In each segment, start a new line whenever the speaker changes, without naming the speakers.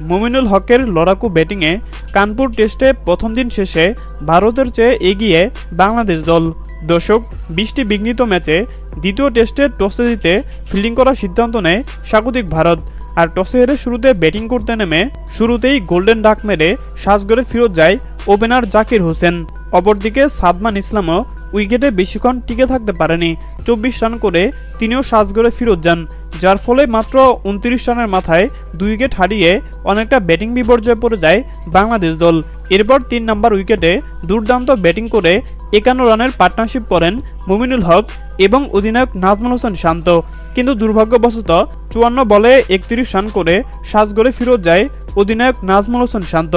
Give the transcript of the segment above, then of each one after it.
মুমিনুল হকের লড়াকু ব্যাটিংয়ে কানপুর টেস্টে প্রথম দিন শেষে ভারতের চেয়ে এগিয়ে বাংলাদেশ দল। দর্শক, 20টি বিঘ্নিত ম্যাচে দ্বিতীয় টেস্টে টসে জিতে ফিল্ডিং করার সিদ্ধান্ত নেয় স্বাগতিক ভারত। আর টসে হেরে শুরুতে ব্যাটিং করতে নেমে শুরুতেই গোল্ডেন ডাক মেরে সাজঘরে ফিরত যায় ওপেনার জাকির হোসেন। অপরদিকে সাদমান ইসলামও উইকেটে বেশিক্ষণ টিকে থাকতে পারেনি। 24 রান করে তিনিও সাজঘরে ফিরত যান, যার ফলে মাত্র 29 রানের মাথায় 2 উইকেট হারিয়ে অনেকটা ব্যাটিং বিপর্যয়ে পড়ে যায় বাংলাদেশ দল। এরপর 3 নম্বর উইকেটে দুর্দান্ত ব্যাটিং করে 51 রানের পার্টনারশিপ করেন মুমিনুল হক এবং অধিনায়ক নাজমুল হোসেন শান্ত। কিন্তু দুর্ভাগ্যবশত 54 বলে 31 রান করে সাজঘরে ফিরত যায় অধিনায়ক নাজমুল হোসেন শান্ত।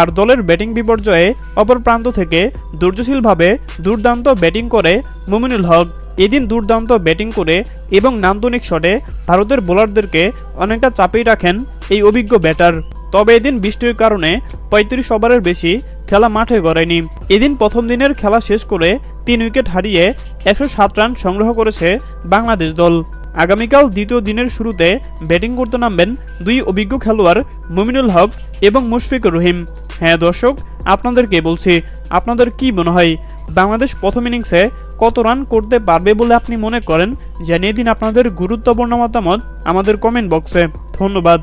আর দলের ব্যাটিং বিপর্যয়ে অপর প্রান্ত থেকে ধৈর্যশীলভাবে দুর্দান্ত ব্যাটিং করে মুমিনুল হক। এদিন দুর্দান্ত ব্যাটিং করে এবং নান্দনিক শটে ভারতের বোলারদেরকে অনেকটা চাপেই রাখেন এই অভিজ্ঞ ব্যাটার। তবে এদিন বৃষ্টির কারণে 35 ওভারের বেশি খেলা মাঠে গড়ায়নি। এদিন প্রথম দিনের খেলা শেষ করে 3 উইকেট হারিয়ে 107 রান সংগ্রহ করেছে বাংলাদেশ দল। আগামীকাল দ্বিতীয় দিনের শুরুতে ব্যাটিং করতে নামবেন 2 অভিজ্ঞ খেলোয়াড় মুমিনুল হক এবং মুশফিকুর রহিম। হ্যাঁ দর্শক, আপনাদেরকে বলছি, আপনাদের কি মনে হয় বাংলাদেশ প্রথম ইনিংসে কত রান করতে পারবে বলে আপনি মনে করেন? জানিয়ে দিন আপনাদের গুরুত্বপূর্ণ মতামত আমাদের কমেন্ট বক্সে। ধন্যবাদ।